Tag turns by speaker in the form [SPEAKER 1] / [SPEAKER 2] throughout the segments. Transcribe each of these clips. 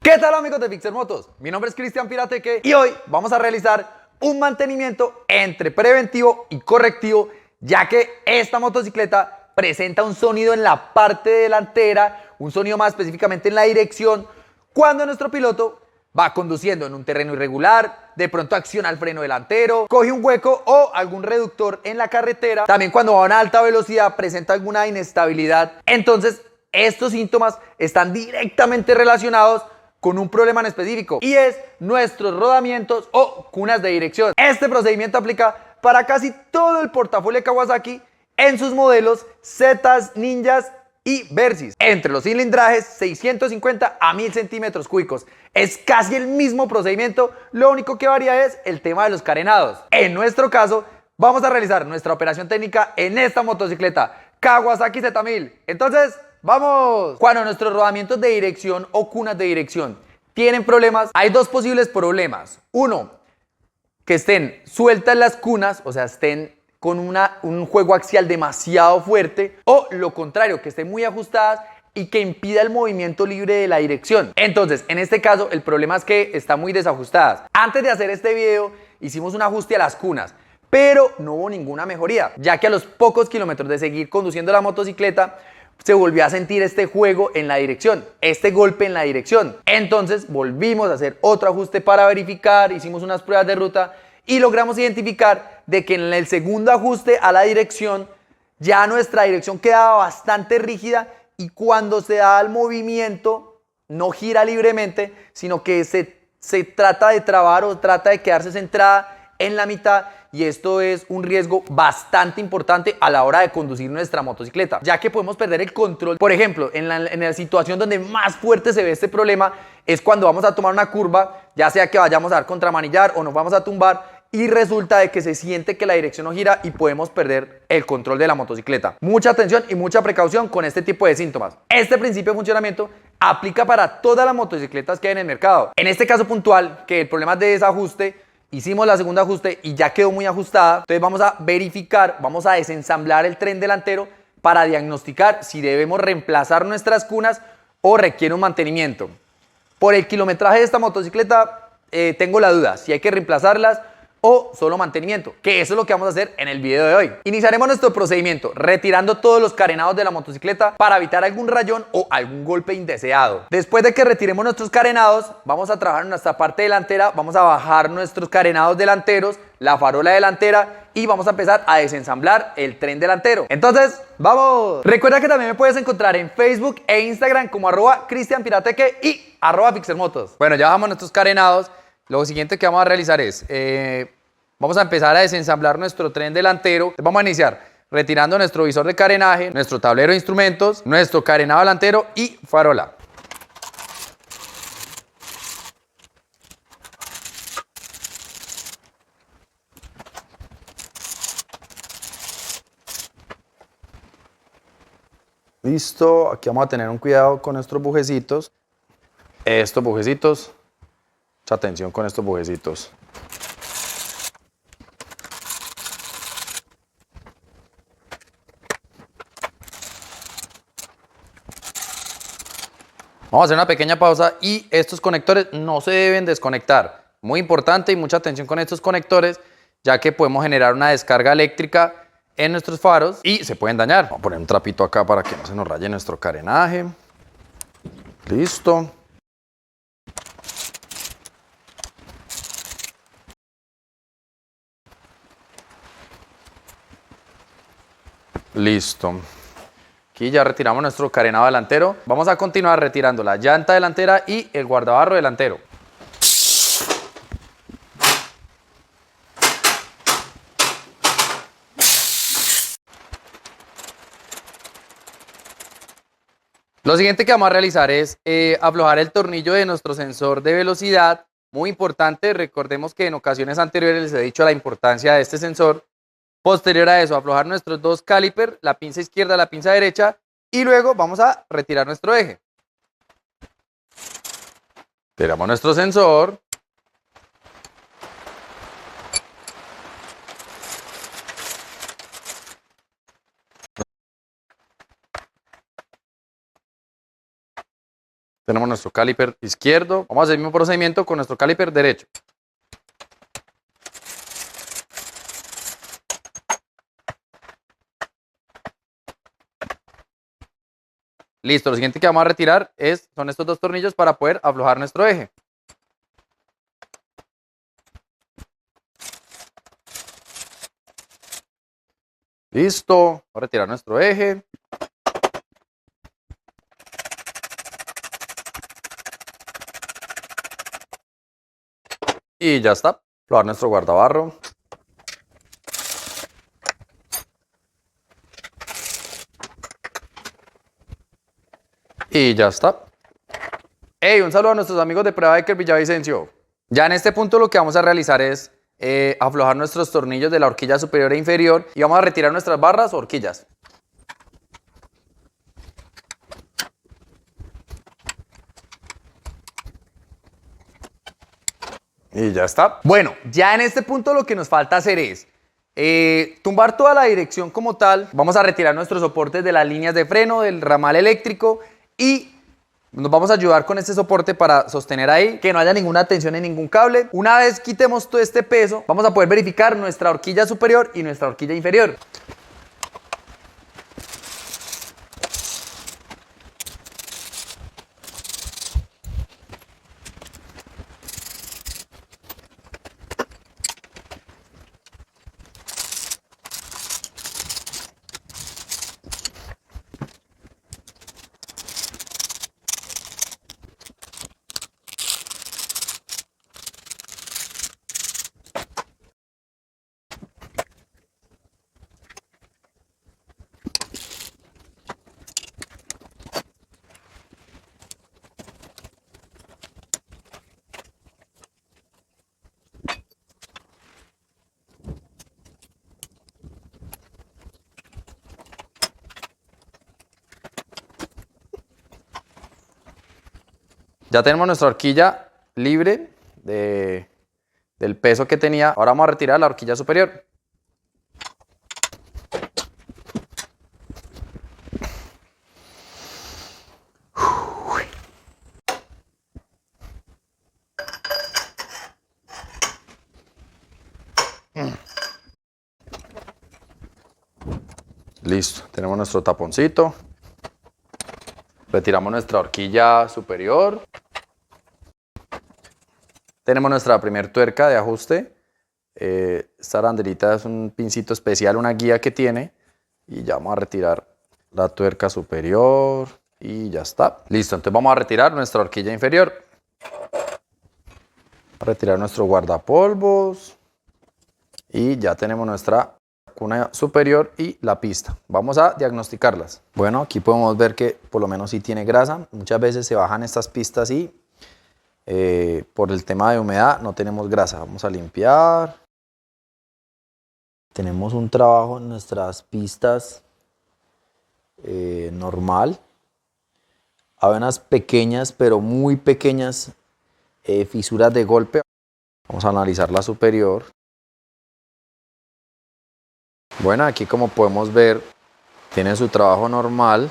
[SPEAKER 1] ¿Qué tal amigos de Fixer Motos? Mi nombre es Cristian Pirateque y hoy vamos a realizar un mantenimiento entre preventivo y correctivo, ya que esta motocicleta presenta un sonido en la parte delantera, un sonido más específicamente en la dirección, cuando nuestro piloto va conduciendo en un terreno irregular, de pronto acciona el freno delantero, coge un hueco o algún reductor en la carretera. También cuando va a una alta velocidad presenta alguna inestabilidad. Entonces, estos síntomas están directamente relacionados con un problema en específico y es nuestros rodamientos o cunas de dirección. Este procedimiento aplica para casi todo el portafolio de Kawasaki en sus modelos Zetas, Ninjas y Versys, entre los cilindrajes 650 a 1000 centímetros cúbicos. Es casi el mismo procedimiento, lo único que varía es el tema de los carenados. En nuestro caso, vamos a realizar nuestra operación técnica en esta motocicleta Kawasaki Z1000. Entonces, ¡vamos! Cuando nuestros rodamientos de dirección o cunas de dirección tienen problemas, hay dos posibles problemas. Uno, que estén sueltas las cunas, o sea, estén con un juego axial demasiado fuerte, o lo contrario, que estén muy ajustadas y que impida el movimiento libre de la dirección. Entonces, en este caso, el problema es que están muy desajustadas. Antes de hacer este video, hicimos un ajuste a las cunas, pero no hubo ninguna mejoría, ya que a los pocos kilómetros de seguir conduciendo la motocicleta, se volvió a sentir este juego en la dirección, este golpe en la dirección. Entonces volvimos a hacer otro ajuste para verificar, hicimos unas pruebas de ruta y logramos identificar de que en el segundo ajuste a la dirección ya nuestra dirección quedaba bastante rígida y cuando se da el movimiento no gira libremente, sino que se trata de trabar o trata de quedarse centrada en la mitad, y esto es un riesgo bastante importante a la hora de conducir nuestra motocicleta, ya que podemos perder el control. Por ejemplo, en la situación donde más fuerte se ve este problema es cuando vamos a tomar una curva, ya sea que vayamos a dar contramanillar o nos vamos a tumbar, y resulta de que se siente que la dirección no gira y podemos perder el control de la motocicleta. Mucha atención y mucha precaución con este tipo de síntomas. Este principio de funcionamiento aplica para todas las motocicletas que hay en el mercado. En este caso puntual, que el problema es de desajuste, hicimos la segunda ajuste y ya quedó muy ajustada. Entonces vamos a verificar, vamos a desensamblar el tren delantero para diagnosticar si debemos reemplazar nuestras cunas o requiere un mantenimiento. Por el kilometraje de esta motocicleta tengo la duda si hay que reemplazarlas o solo mantenimiento, que eso es lo que vamos a hacer en el video de hoy. Iniciaremos nuestro procedimiento retirando todos los carenados de la motocicleta para evitar algún rayón o algún golpe indeseado. Después de que retiremos nuestros carenados, vamos a trabajar en nuestra parte delantera, vamos a bajar nuestros carenados delanteros, la farola delantera y vamos a empezar a desensamblar el tren delantero. Entonces, ¡vamos! Recuerda que también me puedes encontrar en Facebook e Instagram como @CristianPirateque y @FixerMotos. Bueno, ya bajamos nuestros carenados. Lo siguiente que vamos a realizar es, vamos a empezar a desensamblar nuestro tren delantero. Vamos a iniciar retirando nuestro visor de carenaje, nuestro tablero de instrumentos, nuestro carenado delantero y farola. Listo, aquí vamos a tener un cuidado con nuestros bujecitos. Estos bujecitos, mucha atención con estos bujecitos. Vamos a hacer una pequeña pausa y estos conectores no se deben desconectar. Muy importante y mucha atención con estos conectores, ya que podemos generar una descarga eléctrica en nuestros faros y se pueden dañar. Vamos a poner un trapito acá para que no se nos raye nuestro carenaje. Listo. Listo. Aquí ya retiramos nuestro carenado delantero. Vamos a continuar retirando la llanta delantera y el guardabarro delantero. Lo siguiente que vamos a realizar es aflojar el tornillo de nuestro sensor de velocidad. Muy importante, recordemos que en ocasiones anteriores les he dicho la importancia de este sensor. Posterior a eso, aflojar nuestros dos calipers, la pinza izquierda, la pinza derecha, y luego vamos a retirar nuestro eje. Tiramos nuestro sensor. Tenemos nuestro caliper izquierdo. Vamos a hacer el mismo procedimiento con nuestro caliper derecho. Listo, lo siguiente que vamos a retirar son estos dos tornillos para poder aflojar nuestro eje. Listo, vamos a retirar nuestro eje. Y ya está, aflojar nuestro guardabarro. Y ya está. Hey, un saludo a nuestros amigos de Prueba Biker Villavicencio. Ya en este punto lo que vamos a realizar es aflojar nuestros tornillos de la horquilla superior e inferior y vamos a retirar nuestras barras o horquillas. Y ya está. Bueno, ya en este punto lo que nos falta hacer es tumbar toda la dirección como tal. Vamos a retirar nuestros soportes de las líneas de freno, del ramal eléctrico y nos vamos a ayudar con este soporte para sostener ahí, que no haya ninguna tensión en ningún cable. Una vez quitemos todo este peso, vamos a poder verificar nuestra horquilla superior y nuestra horquilla inferior. Ya tenemos nuestra horquilla libre del peso que tenía. Ahora vamos a retirar la horquilla superior. Listo, tenemos nuestro taponcito. Retiramos nuestra horquilla superior. Tenemos nuestra primer tuerca de ajuste. Esta arandelita es un pincito especial, una guía que tiene. Y ya vamos a retirar la tuerca superior. Y ya está. Listo, entonces vamos a retirar nuestra horquilla inferior. A retirar nuestro guardapolvos. Y ya tenemos nuestra cuna superior y la pista. Vamos a diagnosticarlas. Bueno, aquí podemos ver que por lo menos sí tiene grasa. Muchas veces se bajan estas pistas y por el tema de humedad no tenemos grasa. Vamos a limpiar. Tenemos un trabajo en nuestras pistas normal. Hay unas pequeñas, pero muy pequeñas fisuras de golpe. Vamos a analizar la superior. Bueno, aquí como podemos ver, tiene su trabajo normal.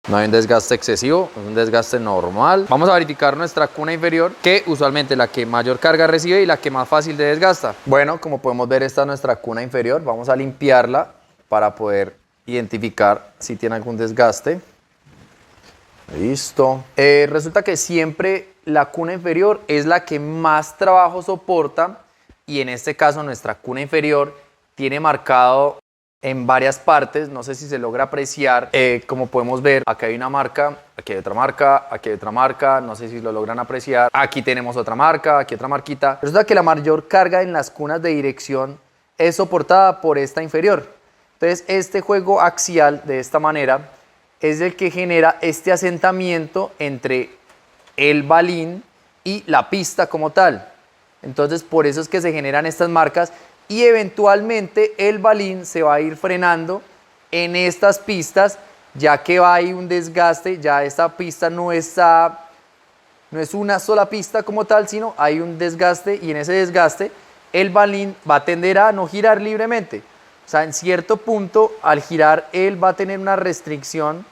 [SPEAKER 1] No hay un desgaste excesivo, es un desgaste normal. Vamos a verificar nuestra cuna inferior, que usualmente es la que mayor carga recibe y la que más fácil de desgasta. Bueno, como podemos ver, esta es nuestra cuna inferior. Vamos a limpiarla para poder identificar si tiene algún desgaste. Listo. Resulta que siempre la cuna inferior es la que más trabajo soporta y en este caso nuestra cuna inferior tiene marcado en varias partes, no sé si se logra apreciar, como podemos ver, aquí hay una marca, aquí hay otra marca, aquí hay otra marca, no sé si lo logran apreciar, aquí tenemos otra marca, aquí otra marquita. Resulta que la mayor carga en las cunas de dirección es soportada por esta inferior. Entonces este juego axial de esta manera es el que genera este asentamiento entre el balín y la pista como tal. Entonces por eso es que se generan estas marcas y eventualmente el balín se va a ir frenando en estas pistas, ya que va a ir un desgaste. Ya esta pista no es una sola pista como tal, sino hay un desgaste y en ese desgaste el balín va a tender a no girar libremente. O sea, en cierto punto al girar él va a tener una restricción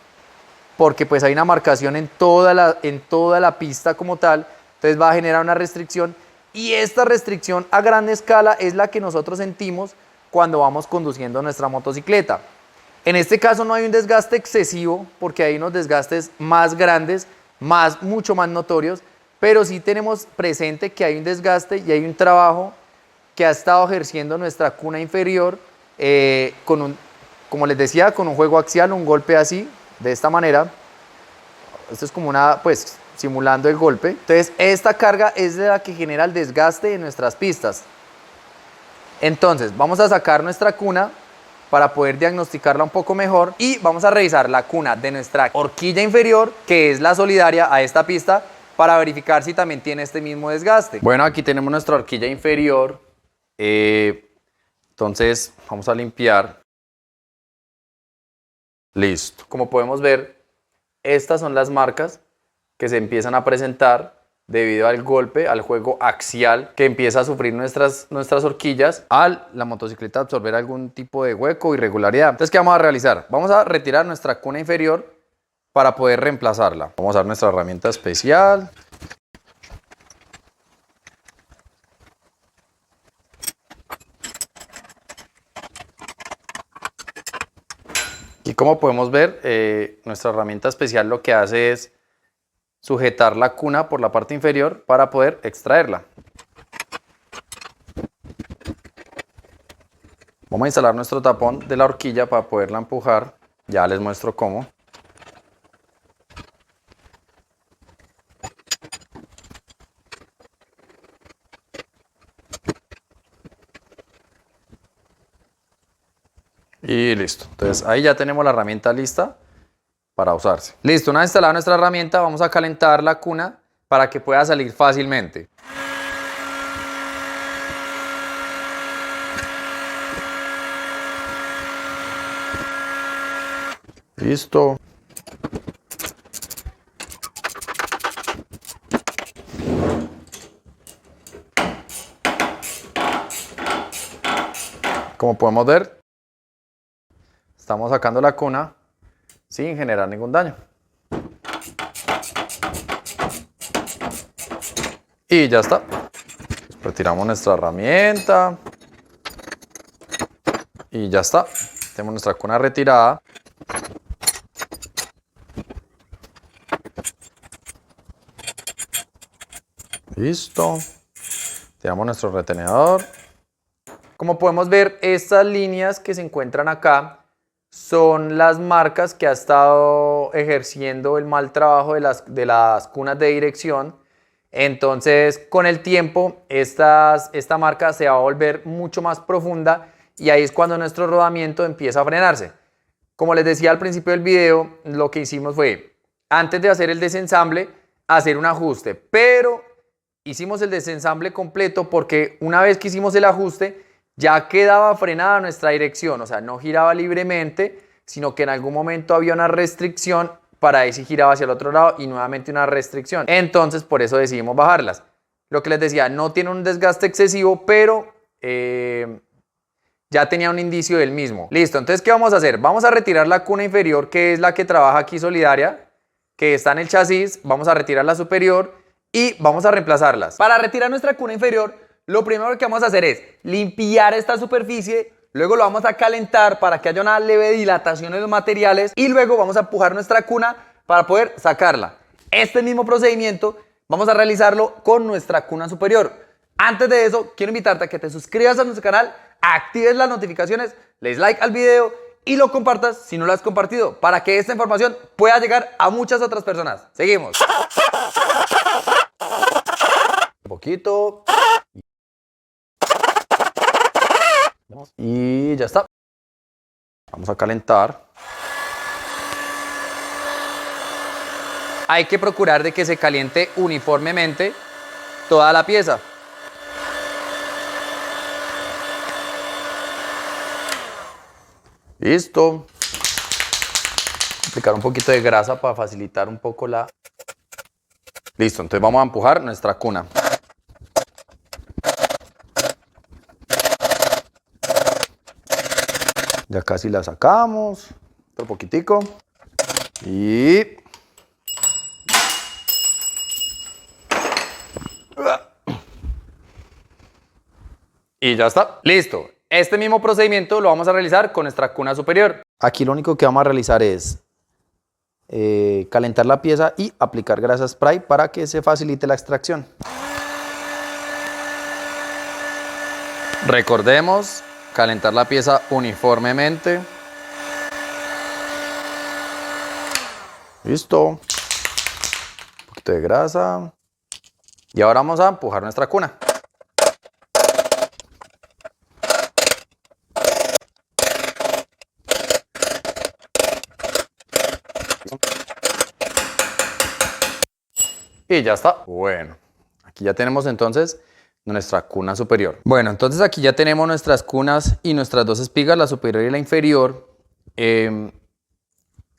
[SPEAKER 1] porque pues hay una marcación en toda la pista como tal, entonces va a generar una restricción y esta restricción a gran escala es la que nosotros sentimos cuando vamos conduciendo nuestra motocicleta. En este caso no hay un desgaste excesivo porque hay unos desgastes más grandes, mucho más notorios, pero sí tenemos presente que hay un desgaste y hay un trabajo que ha estado ejerciendo nuestra cuna inferior como les decía, con un juego axial, un golpe así, de esta manera. Esto es como pues simulando el golpe. Entonces esta carga es la que genera el desgaste en nuestras pistas. Entonces vamos a sacar nuestra cuna para poder diagnosticarla un poco mejor y vamos a revisar la cuna de nuestra horquilla inferior, que es la solidaria a esta pista, para verificar si también tiene este mismo desgaste. Bueno, aquí tenemos nuestra horquilla inferior. Entonces vamos a limpiar. Listo. Como podemos ver, estas son las marcas que se empiezan a presentar debido al golpe, al juego axial que empieza a sufrir nuestras horquillas al la motocicleta absorber algún tipo de hueco o irregularidad. Entonces, ¿qué vamos a realizar? Vamos a retirar nuestra cuna inferior para poder reemplazarla. Vamos a usar nuestra herramienta especial. Y como podemos ver, nuestra herramienta especial lo que hace es sujetar la cuna por la parte inferior para poder extraerla. Vamos a instalar nuestro tapón de la horquilla para poderla empujar. Ya les muestro cómo. Y listo. Entonces ahí ya tenemos la herramienta lista para usarse. Listo, una vez instalada nuestra herramienta, vamos a calentar la cuna para que pueda salir fácilmente. Listo. Como podemos ver, estamos sacando la cuna sin generar ningún daño. Y ya está. Retiramos nuestra herramienta. Y ya está. Tenemos nuestra cuna retirada. Listo. Tiramos nuestro retenedor. Como podemos ver, estas líneas que se encuentran acá son las marcas que ha estado ejerciendo el mal trabajo de las cunas de dirección. Entonces, con el tiempo, esta marca se va a volver mucho más profunda y ahí es cuando nuestro rodamiento empieza a frenarse. Como les decía al principio del video, lo que hicimos fue, antes de hacer el desensamble, hacer un ajuste, pero hicimos el desensamble completo porque una vez que hicimos el ajuste, ya quedaba frenada nuestra dirección, o sea, no giraba libremente, sino que en algún momento había una restricción para ahí sí giraba hacia el otro lado y nuevamente una restricción. Entonces, por eso decidimos bajarlas. Lo que les decía, no tiene un desgaste excesivo, pero ya tenía un indicio del mismo. Listo, entonces, ¿qué vamos a hacer? Vamos a retirar la cuna inferior, que es la que trabaja aquí solidaria, que está en el chasis. Vamos a retirar la superior y vamos a reemplazarlas. Para retirar nuestra cuna inferior, lo primero que vamos a hacer es limpiar esta superficie, luego lo vamos a calentar para que haya una leve dilatación en los materiales y luego vamos a empujar nuestra cuna para poder sacarla. Este mismo procedimiento vamos a realizarlo con nuestra cuna superior. Antes de eso, quiero invitarte a que te suscribas a nuestro canal, actives las notificaciones, le des like al video y lo compartas si no lo has compartido para que esta información pueda llegar a muchas otras personas. Seguimos. Un poquito. Y ya está. Vamos a calentar. Hay que procurar de que se caliente uniformemente toda la pieza. Listo. Aplicar un poquito de grasa para facilitar un poco la... Listo, entonces vamos a empujar nuestra cuna. Ya casi la sacamos. Otro poquitico. Y... Y ya está. Listo. Este mismo procedimiento lo vamos a realizar con nuestra cuna superior. Aquí lo único que vamos a realizar es calentar la pieza y aplicar grasa spray para que se facilite la extracción. Recordemos calentar la pieza uniformemente. Listo. Un poquito de grasa. Y ahora vamos a empujar nuestra cuna. Y ya está. Bueno, aquí ya tenemos entonces nuestra cuna superior. Bueno, entonces aquí ya tenemos nuestras cunas y nuestras dos espigas, la superior y la inferior.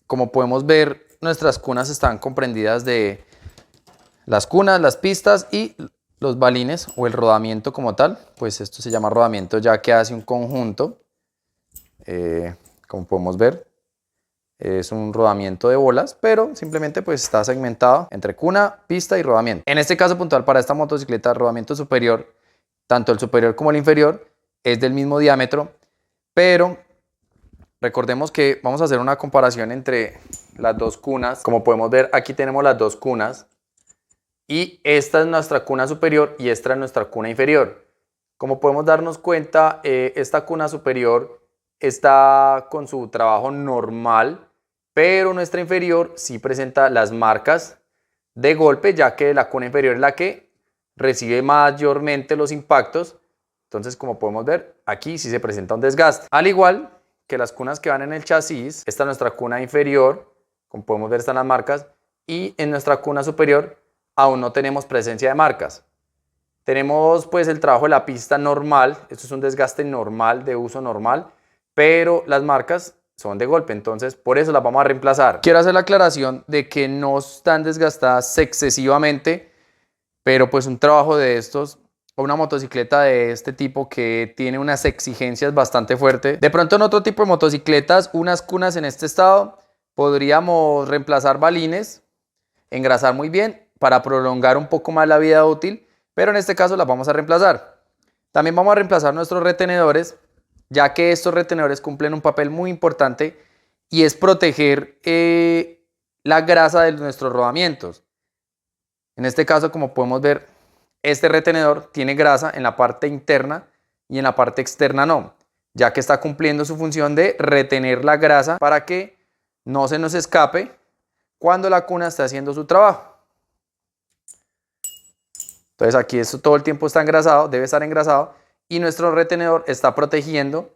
[SPEAKER 1] Como podemos ver, nuestras cunas están comprendidas de las cunas, las pistas y los balines o el rodamiento como tal. Pues esto se llama rodamiento ya que hace un conjunto. Como podemos ver, es un rodamiento de bolas, pero simplemente pues está segmentado entre cuna, pista y rodamiento. En este caso puntual para esta motocicleta, el rodamiento superior, tanto el superior como el inferior, es del mismo diámetro, pero recordemos que vamos a hacer una comparación entre las dos cunas. Como podemos ver, aquí tenemos las dos cunas y esta es nuestra cuna superior y esta es nuestra cuna inferior. Como podemos darnos cuenta, esta cuna superior está con su trabajo normal, pero nuestra inferior sí presenta las marcas de golpe, ya que la cuna inferior es la que recibe mayormente los impactos. Entonces, como podemos ver, aquí sí se presenta un desgaste. Al igual que las cunas que van en el chasis, esta es nuestra cuna inferior, como podemos ver están las marcas, y en nuestra cuna superior aún no tenemos presencia de marcas. Tenemos pues el trabajo de la pista normal, esto es un desgaste normal, de uso normal, pero las marcas son de golpe, entonces por eso las vamos a reemplazar. Quiero hacer la aclaración de que no están desgastadas excesivamente, pero pues un trabajo de estos o una motocicleta de este tipo que tiene unas exigencias bastante fuertes. De pronto en otro tipo de motocicletas, unas cunas en este estado, podríamos reemplazar balines, engrasar muy bien para prolongar un poco más la vida útil, pero en este caso las vamos a reemplazar. También vamos a reemplazar nuestros retenedores, ya que estos retenedores cumplen un papel muy importante y es proteger la grasa de nuestros rodamientos. En este caso, como podemos ver, este retenedor tiene grasa en la parte interna y en la parte externa no, ya que está cumpliendo su función de retener la grasa para que no se nos escape cuando la cuna está haciendo su trabajo. Entonces aquí esto todo el tiempo está engrasado, debe estar engrasado, y nuestro retenedor está protegiendo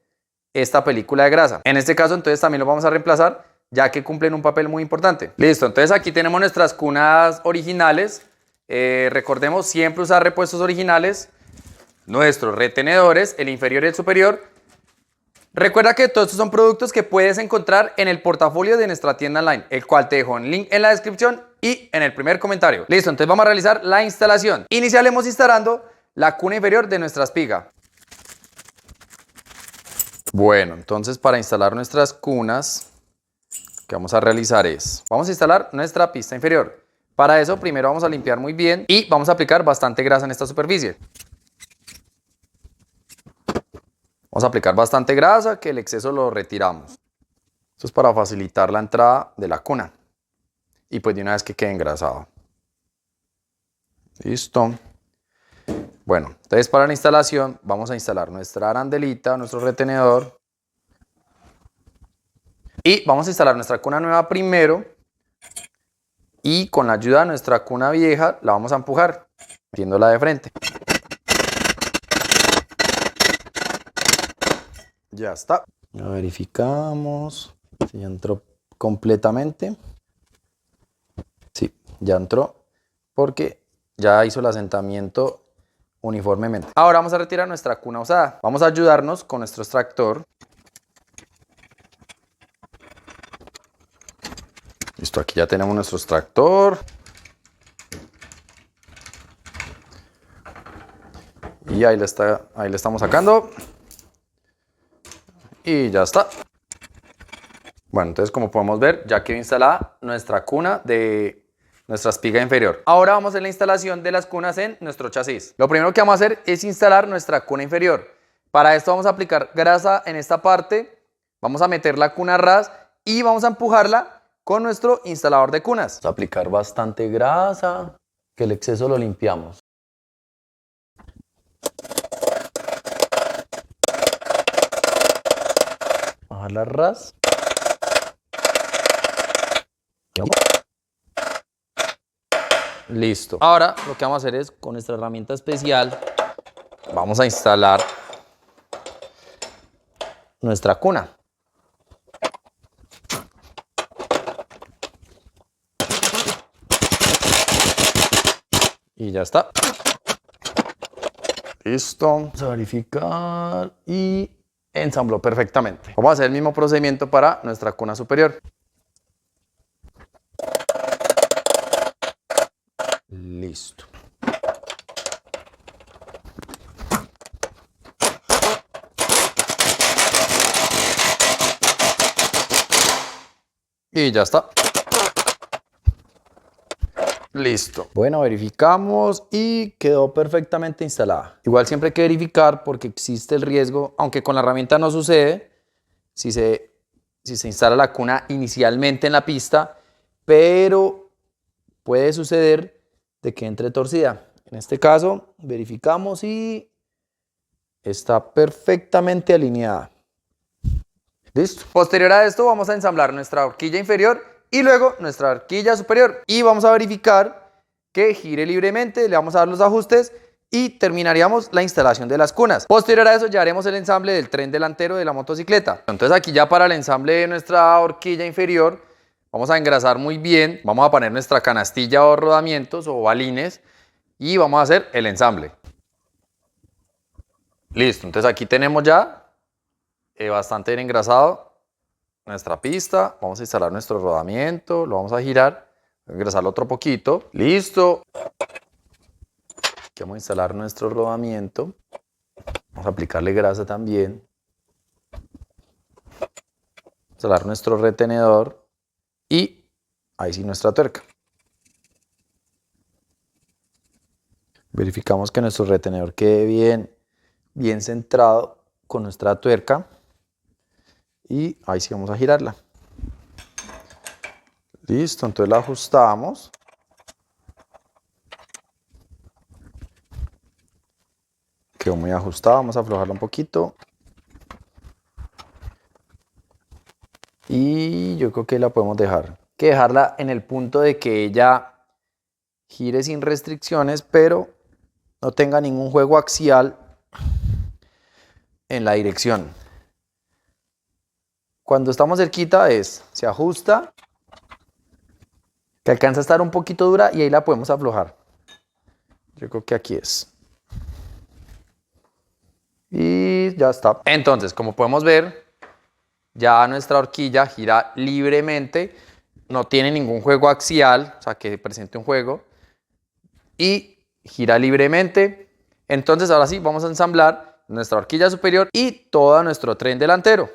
[SPEAKER 1] esta película de grasa. En este caso entonces también lo vamos a reemplazar, ya que cumplen un papel muy importante. Listo, entonces aquí tenemos nuestras cunas originales. Recordemos siempre usar repuestos originales, nuestros retenedores, el inferior y el superior. Recuerda que todos estos son productos que puedes encontrar en el portafolio de nuestra tienda online, el cual te dejo un link en la descripción y en el primer comentario. Listo, entonces vamos a realizar la instalación. Iniciaremos instalando la cuna inferior de nuestra espiga. Bueno, entonces para instalar nuestras cunas, lo que vamos a realizar es, vamos a instalar nuestra pista inferior. Para eso primero vamos a limpiar muy bien y vamos a aplicar bastante grasa en esta superficie. Vamos a aplicar bastante grasa, que el exceso lo retiramos. Esto es para facilitar la entrada de la cuna. Y pues de una vez que quede engrasado. Listo. Bueno, entonces para la instalación vamos a instalar nuestra arandelita, nuestro retenedor. Y vamos a instalar nuestra cuna nueva primero. Y con la ayuda de nuestra cuna vieja la vamos a empujar, metiéndola de frente. Ya está. Ya verificamos si ya entró completamente. Sí, ya entró porque ya hizo el asentamiento uniformemente. Ahora vamos a retirar nuestra cuna usada. Vamos a ayudarnos con nuestro extractor. Listo, aquí ya tenemos nuestro extractor. Y ahí le estamos sacando. Y ya está. Bueno, entonces como podemos ver, ya quedó instalada nuestra cuna de nuestra espiga inferior. Ahora vamos a hacer la instalación de las cunas en nuestro chasis. Lo primero que vamos a hacer es instalar nuestra cuna inferior. Para esto vamos a aplicar grasa en esta parte, vamos a meter la cuna a ras y vamos a empujarla con nuestro instalador de cunas. Vamos a aplicar bastante grasa, que el exceso lo limpiamos. Bajarla a ras. Listo. Ahora lo que vamos a hacer es con nuestra herramienta especial vamos a instalar nuestra cuna. Y ya está. Listo. Vamos a verificar y ensambló perfectamente. Vamos a hacer el mismo procedimiento para nuestra cuna superior. Listo. Y ya está. Listo. Bueno, verificamos y quedó perfectamente instalada. Igual siempre hay que verificar porque existe el riesgo, aunque con la herramienta no sucede, si se instala la cuna inicialmente en la pista, pero puede suceder de que entre torcida. En este caso, verificamos y está perfectamente alineada. Listo. Posterior a esto vamos a ensamblar nuestra horquilla inferior y luego nuestra horquilla superior. Y vamos a verificar que gire libremente, le vamos a dar los ajustes y terminaríamos la instalación de las cunas. Posterior a eso ya haremos el ensamble del tren delantero de la motocicleta. Entonces aquí ya para el ensamble de nuestra horquilla inferior vamos a engrasar muy bien, vamos a poner nuestra canastilla o rodamientos o balines y vamos a hacer el ensamble. Listo, entonces aquí tenemos ya bastante bien engrasado nuestra pista. Vamos a instalar nuestro rodamiento, lo vamos a girar, engrasarlo otro poquito. Listo. Aquí vamos a instalar nuestro rodamiento. Vamos a aplicarle grasa también. Instalar nuestro retenedor y ahí sí nuestra tuerca. Verificamos que nuestro retenedor quede bien centrado con nuestra tuerca. Y ahí sí vamos a girarla. Listo, entonces la ajustamos. Quedó muy ajustada, vamos a aflojarla un poquito. Y yo creo que la podemos dejar. Hay que dejarla en el punto de que ella gire sin restricciones, pero no tenga ningún juego axial en la dirección. Cuando estamos cerquita se ajusta, que alcanza a estar un poquito dura y ahí la podemos aflojar. Yo creo que aquí es. Y ya está. Entonces, como podemos ver, ya nuestra horquilla gira libremente, no tiene ningún juego axial, o sea que presente un juego, y gira libremente. Entonces ahora sí vamos a ensamblar nuestra horquilla superior y todo nuestro tren delantero.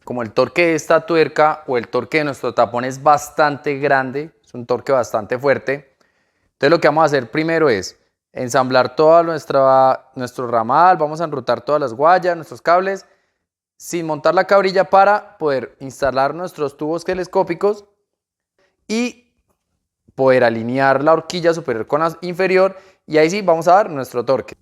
[SPEAKER 1] Como el torque de esta tuerca o el torque de nuestro tapón es bastante grande, es un torque bastante fuerte, entonces lo que vamos a hacer primero es ensamblar todo nuestro ramal, vamos a enrutar todas las guayas, nuestros cables, sin montar la cabrilla para poder instalar nuestros tubos telescópicos y poder alinear la horquilla superior con la inferior y ahí sí vamos a dar nuestro torque.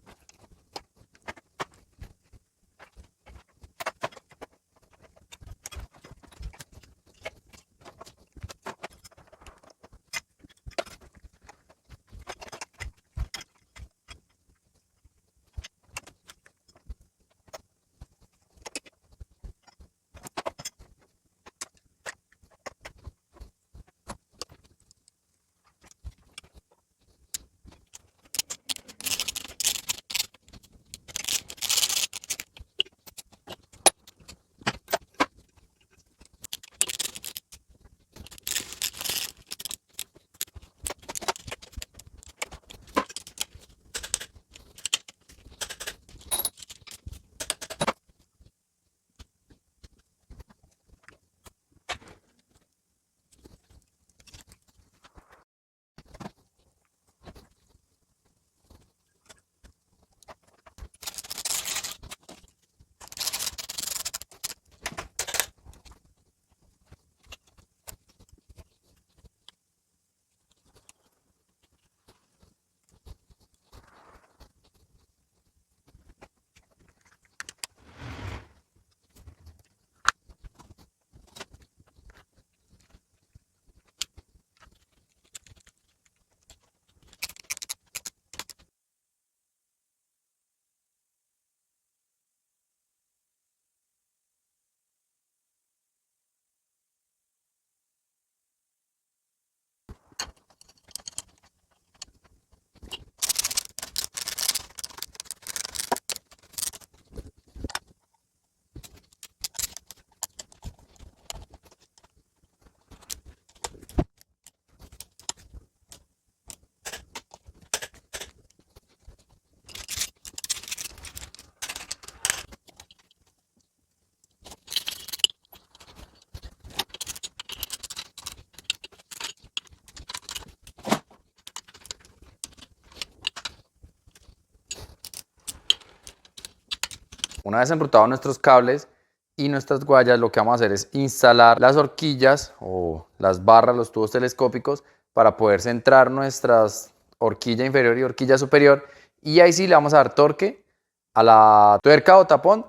[SPEAKER 1] Una vez enrutados nuestros cables y nuestras guayas, lo que vamos a hacer es instalar las horquillas o las barras, los tubos telescópicos para poder centrar nuestras horquilla inferior y horquilla superior, y ahí sí le vamos a dar torque a la tuerca o tapón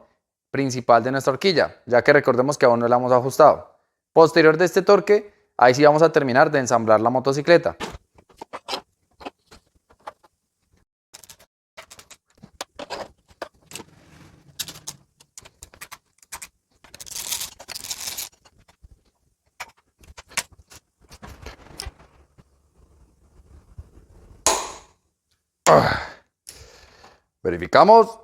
[SPEAKER 1] principal de nuestra horquilla, ya que recordemos que aún no la hemos ajustado. Posterior de este torque, ahí sí vamos a terminar de ensamblar la motocicleta. Verificamos.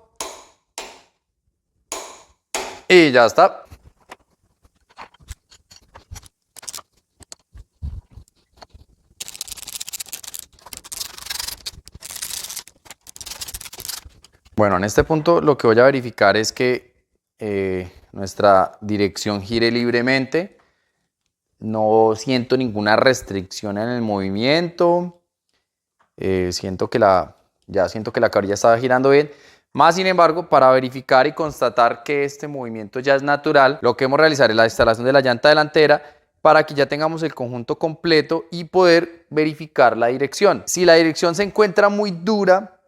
[SPEAKER 1] Y ya está. Bueno, en este punto lo que voy a verificar es que nuestra dirección gire libremente. No siento ninguna restricción en el movimiento. Siento que la cabrilla estaba girando bien. Más sin embargo, para verificar y constatar que este movimiento ya es natural, lo que hemos realizar es la instalación de la llanta delantera para que ya tengamos el conjunto completo y poder verificar la dirección. Si la dirección se encuentra muy dura,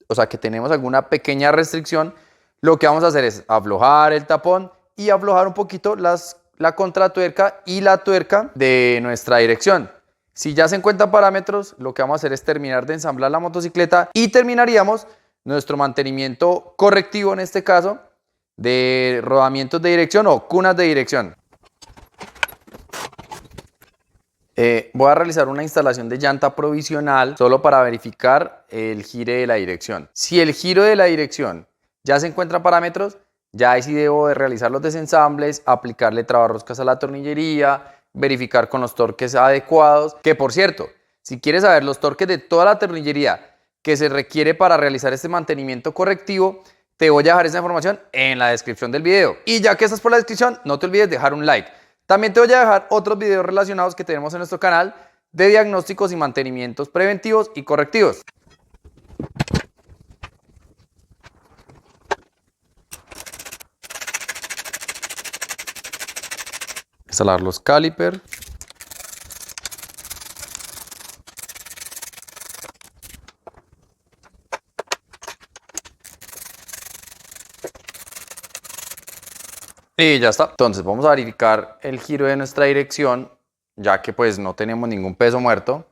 [SPEAKER 1] o sea que tenemos alguna pequeña restricción, lo que vamos a hacer es aflojar el tapón y aflojar un poquito la contratuerca y la tuerca de nuestra dirección. Si ya se encuentran parámetros, lo que vamos a hacer es terminar de ensamblar la motocicleta y terminaríamos nuestro mantenimiento correctivo, en este caso, de rodamientos de dirección o cunas de dirección. Voy a realizar una instalación de llanta provisional solo para verificar el gire de la dirección. Si el giro de la dirección ya se encuentra en parámetros, ya ahí sí debo de realizar los desensambles, aplicarle trabarroscas a la tornillería, verificar con los torques adecuados, que por cierto, si quieres saber los torques de toda la tornillería que se requiere para realizar este mantenimiento correctivo, te voy a dejar esa información en la descripción del video. Y ya que estás por la descripción, no te olvides dejar un like. También te voy a dejar otros videos relacionados que tenemos en nuestro canal de diagnósticos y mantenimientos preventivos y correctivos. Instalar los calipers. Y ya está. Entonces vamos a verificar el giro de nuestra dirección, ya que pues no tenemos ningún peso muerto.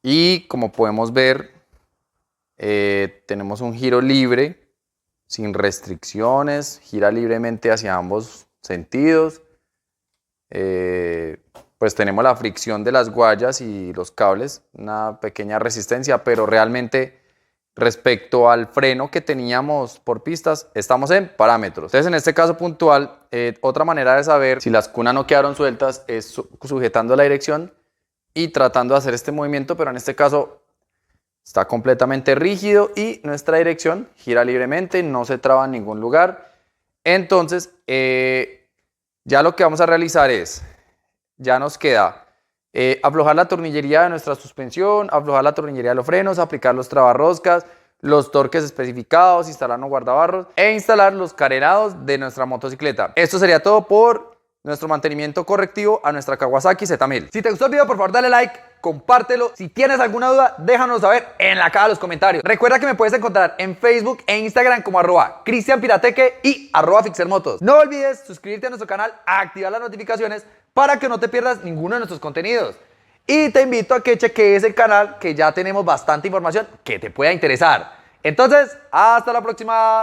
[SPEAKER 1] Y como podemos ver, tenemos un giro libre, sin restricciones, gira libremente hacia ambos sentidos. Pues tenemos la fricción de las guayas y los cables, una pequeña resistencia, pero realmente respecto al freno que teníamos por pistas, estamos en parámetros. Entonces, en este caso puntual, otra manera de saber si las cunas no quedaron sueltas es sujetando la dirección y tratando de hacer este movimiento, pero en este caso está completamente rígido y nuestra dirección gira libremente, no se traba en ningún lugar. Entonces, ya lo que vamos a realizar es, ya nos queda aflojar la tornillería de nuestra suspensión, aflojar la tornillería de los frenos, aplicar los trabarroscas, los torques especificados, instalar los guardabarros e instalar los carenados de nuestra motocicleta. Esto sería todo por nuestro mantenimiento correctivo a nuestra Kawasaki Z1000. Si te gustó el video, por favor dale like, compártelo. Si tienes alguna duda, déjanos saber en la caja de los comentarios. Recuerda que me puedes encontrar en Facebook e Instagram como @cristianpirateque y @fixermotos. No olvides suscribirte a nuestro canal, activar las notificaciones para que no te pierdas ninguno de nuestros contenidos. Y te invito a que cheques el canal, que ya tenemos bastante información que te pueda interesar. Entonces, hasta la próxima.